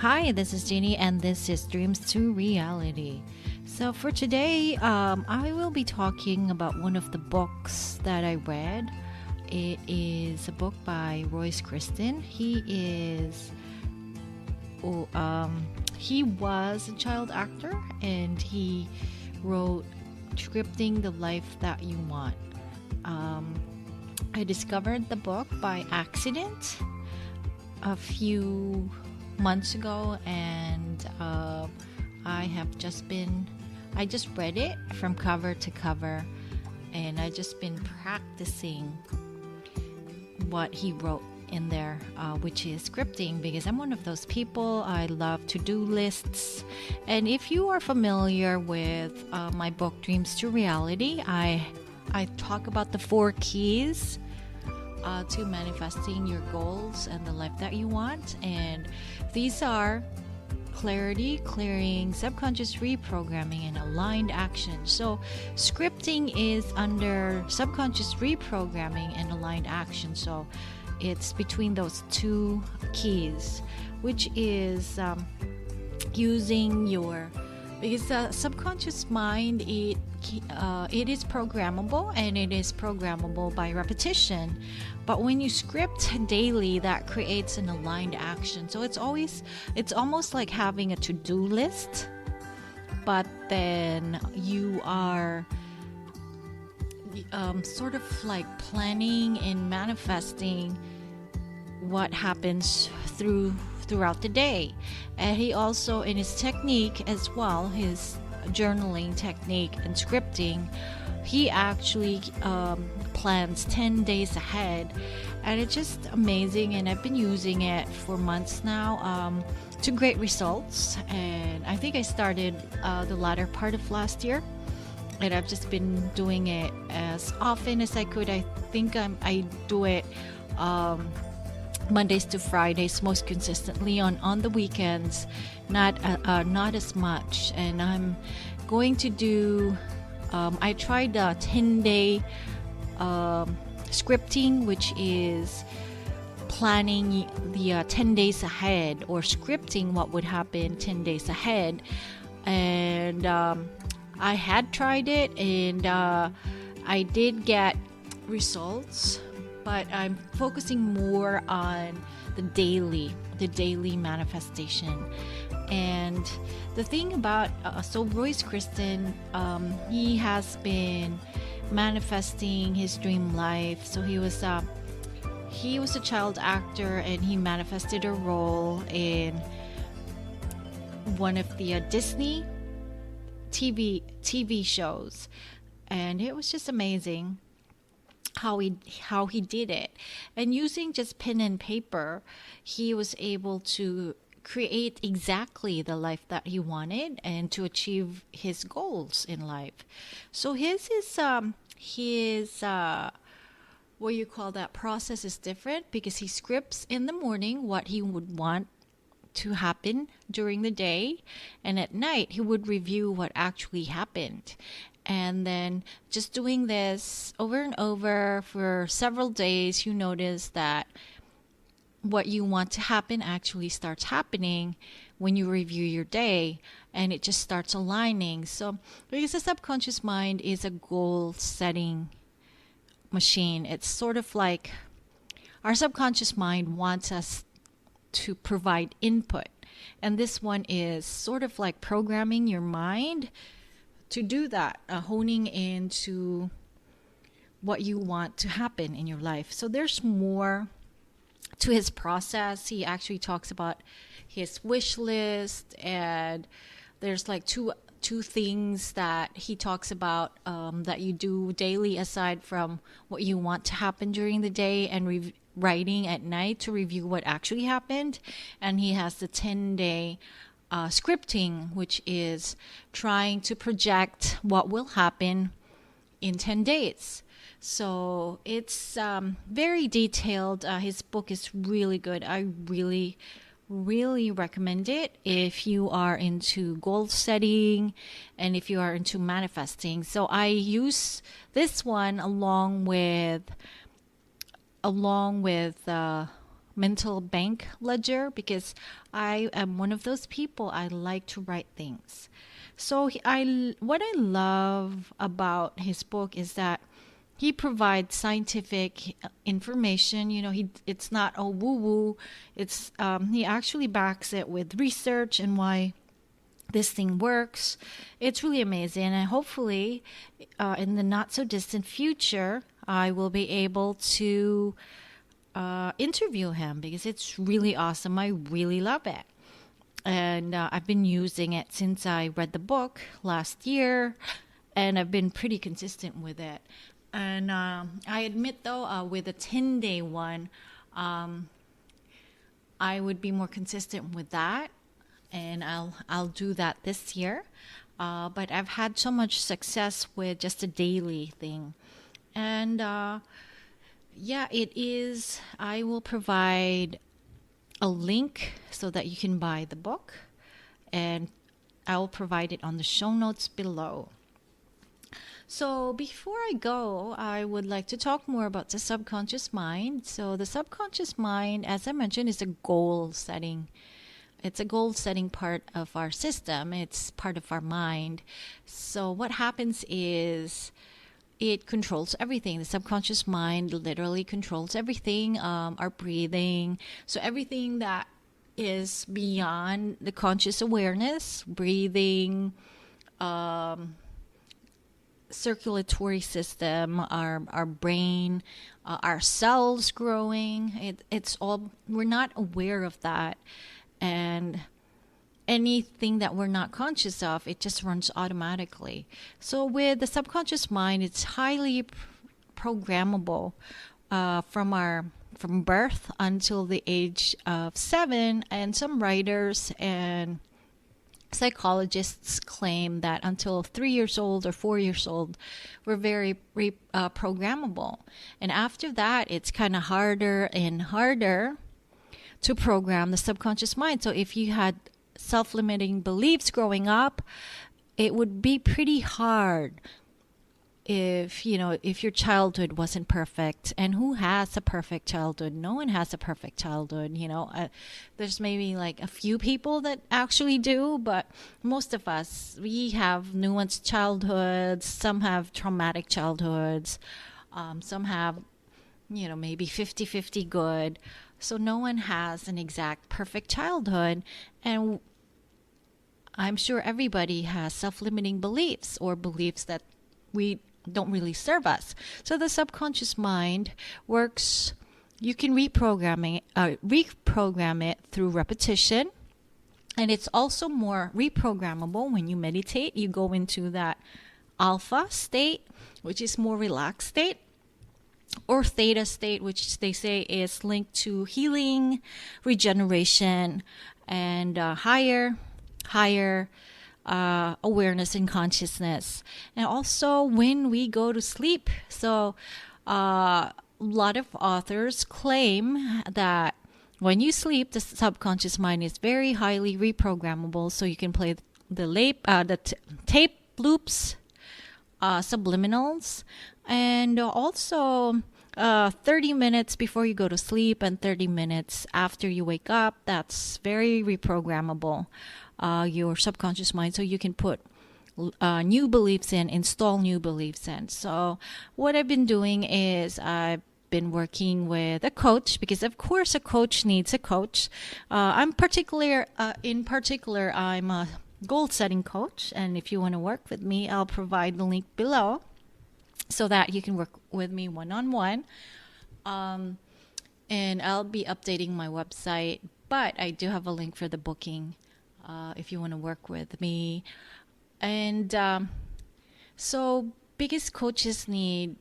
Hi, this is Jeannie, and this is Dreams to Reality. So, for today, I will be talking about one of the books that I read. It is a book by Royce Chrystn. He was a child actor, and he wrote Scripting the Life That You Want. I discovered the book by accident a few months ago, and I just read it from cover to cover, and I just been practicing what he wrote in there, which is scripting, because I'm one of those people. I love to-do lists, and if you are familiar with my book Dreams to Reality, I talk about the 4 keys to manifesting your goals and the life that you want. And these are clarity, clearing, subconscious reprogramming, and aligned action. So scripting is under subconscious reprogramming and aligned action. So it's between those 2 keys, which is using your, because the subconscious mind, it is programmable, and it is programmable by repetition. But when you script daily, that creates an aligned action. So it's almost like having a to-do list, but then you are sort of like planning and manifesting what happens throughout the day. And he also, in his technique as well, his journaling technique and scripting, he actually plans 10 days ahead, and it's just amazing. And I've been using it for months now, to great results. And I think I started the latter part of last year, and I've just been doing it as often as I could. I think I do it Mondays to Fridays most consistently. On the weekends, not as much. And I'm going to do I tried a 10-day scripting, which is planning the 10 days ahead, or scripting what would happen 10 days ahead. And I had tried it, and I did get results, but I'm focusing more on the daily manifestation. And the thing about so Royce Chrystn, he has been manifesting his dream life. So he was a child actor, and he manifested a role in one of the Disney TV shows, and it was just amazing how he did it. And using just pen and paper, he was able to create exactly the life that he wanted and to achieve his goals in life. So his what you call that process is different, because he scripts in the morning what he would want to happen during the day, and at night he would review what actually happened. And then just doing this over and over for several days, you notice that what you want to happen actually starts happening when you review your day, and it just starts aligning. So because the subconscious mind is a goal setting machine, it's sort of like our subconscious mind wants us to provide input, and this one is sort of like programming your mind to do that, honing into what you want to happen in your life. So there's more to his process. He actually talks about his wish list, and there's like two things that he talks about that you do daily, aside from what you want to happen during the day, and writing at night to review what actually happened. And he has the 10-day scripting, which is trying to project what will happen in 10 days. So it's very detailed. His book is really good. I really recommend it if you are into goal setting and if you are into manifesting. So I use this one along with mental bank ledger because I am one of those people. I like to write things. So what I love about his book is that he provides scientific information. It's not a woo woo. It's he actually backs it with research and why this thing works. It's really amazing, and hopefully, in the not so distant future, I will be able to interview him because it's really awesome. I really love it. And I've been using it since I read the book last year, and I've been pretty consistent with it. And I admit, though, with a 10-day one, I would be more consistent with that, and I'll do that this year. But I've had so much success with just a daily thing. And yeah, it is. I will provide a link so that you can buy the book, and I will provide it on the show notes below. So before I go, I would like to talk more about the subconscious mind. So the subconscious mind, as I mentioned, is a goal setting. It's a goal setting part of our system. It's part of our mind. So what happens is it controls everything. The subconscious mind literally controls everything, our breathing. So everything that is beyond the conscious awareness, breathing, circulatory system, our brain, our cells growing. It's all, we're not aware of that. And anything that we're not conscious of, it just runs automatically. So with the subconscious mind, it's highly programmable from birth until the age of 7. And some writers and psychologists claim that until 3 years old or 4 years old, we're very programmable. And after that, it's kind of harder and harder to program the subconscious mind. So if you had self-limiting beliefs growing up, it would be pretty hard if your childhood wasn't perfect. And who has a perfect childhood? No one has a perfect childhood. There's maybe like a few people that actually do, but most of us, we have nuanced childhoods. Some have traumatic childhoods. Some have maybe 50-50 good. So no one has an exact perfect childhood. And I'm sure everybody has self-limiting beliefs or beliefs that we don't really serve us. So the subconscious mind works, you can reprogram it through repetition. And it's also more reprogrammable when you meditate. You go into that alpha state, which is more relaxed state, or theta state, which they say is linked to healing, regeneration, and higher awareness and consciousness. And also when we go to sleep. So a lot of authors claim that when you sleep, the subconscious mind is very highly reprogrammable. So you can play the tape loops, subliminals, and also 30 minutes before you go to sleep and 30 minutes after you wake up. That's very reprogrammable, your subconscious mind. So you can put new beliefs in, install new beliefs in. So what I've been doing is I've been working with a coach, because of course a coach needs a coach. In particular, I'm a goal setting coach, and if you want to work with me, I'll provide the link below so that you can work with me one-on-one. And I'll be updating my website, but I do have a link for the booking if you want to work with me. And so because coaches need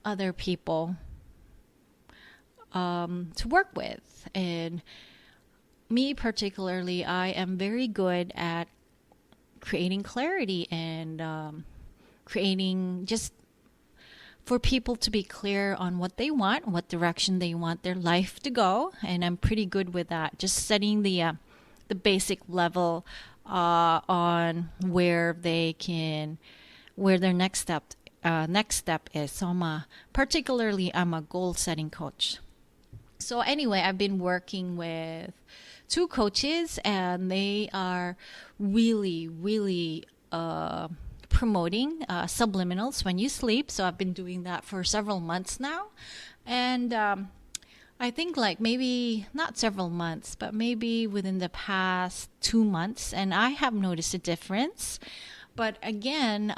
other people to work with, and me particularly, I am very good at creating clarity and creating just for people to be clear on what they want, what direction they want their life to go. And I'm pretty good with that, just setting the basic level on where their next step is. So I'm a goal setting coach. So anyway, I've been working with two coaches, and they are really, really promoting subliminals when you sleep. So I've been doing that for several months now. And I think like maybe not several months, but maybe within the past 2 months. And I have noticed a difference. But again,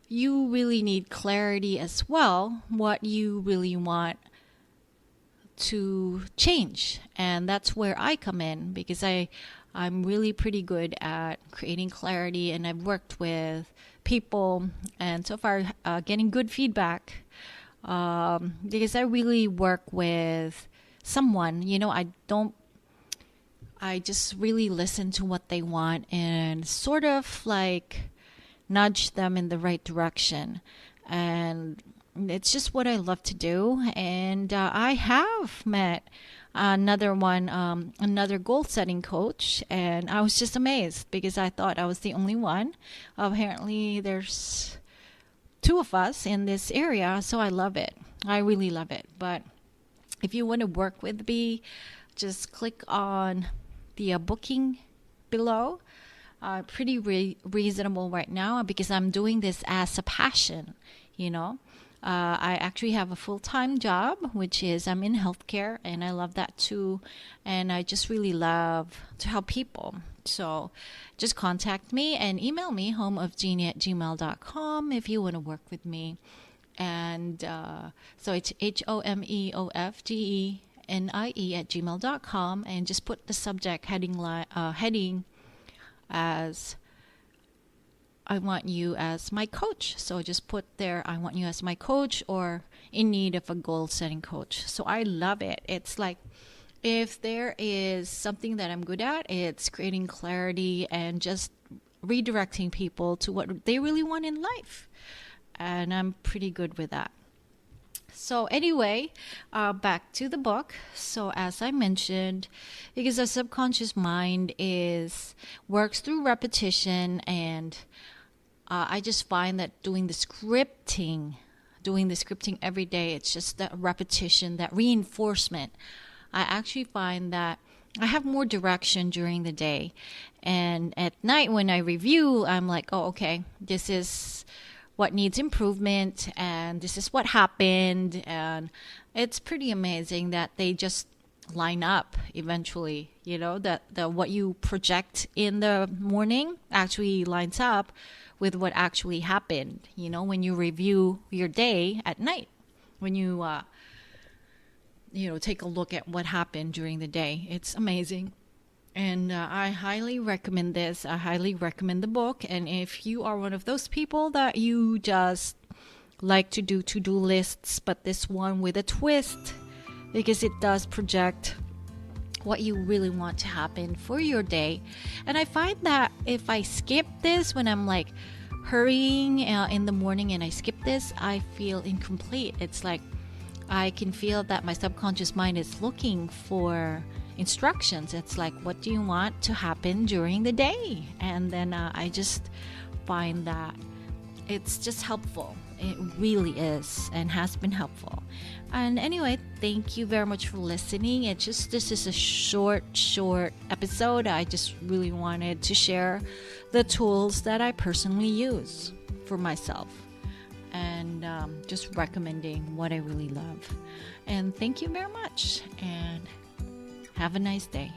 you really need clarity as well, what you really want to change. And that's where I come in, because I'm really pretty good at creating clarity, and I've worked with people and so far getting good feedback, because I really work with someone, I just really listen to what they want and sort of like nudge them in the right direction. And it's just what I love to do. And I have met another goal setting coach, and I was just amazed because I thought I was the only one. Apparently, there's two of us in this area, so I love it. I really love it. But if you want to work with me, just click on the booking below. Pretty reasonable right now because I'm doing this as a passion, I actually have a full-time job, which is I'm in healthcare, and I love that too. And I just really love to help people. So just contact me and email me, homeofgenie@gmail.com, if you want to work with me. And so it's HOMEOFGENIE@gmail.com, and just put the subject heading as I want you as my coach. So just put there, I want you as my coach, or in need of a goal setting coach. So I love it. It's like, if there is something that I'm good at, it's creating clarity and just redirecting people to what they really want in life. And I'm pretty good with that. So anyway, back to the book. So as I mentioned, because the subconscious mind works through repetition, and I just find that doing the scripting every day, it's just that repetition, that reinforcement. I actually find that I have more direction during the day. And at night when I review, I'm like, oh, okay, this is what needs improvement, and this is what happened. And it's pretty amazing that they just line up eventually, that what you project in the morning actually lines up with what actually happened, when you review your day at night, when you take a look at what happened during the day. It's amazing. And I highly recommend this. I highly recommend the book. And if you are one of those people that you just like to do to-do lists, but this one with a twist, because it does project what you really want to happen for your day. And I find that if I skip this when I'm like hurrying in the morning and I skip this, I feel incomplete. It's like I can feel that my subconscious mind is looking for instructions. It's like, what do you want to happen during the day? And then I just find that it's just helpful. It really is, and has been helpful. And anyway, thank you very much for listening. This is a short episode. I just really wanted to share the tools that I personally use for myself, and just recommending what I really love. And thank you very much, and have a nice day.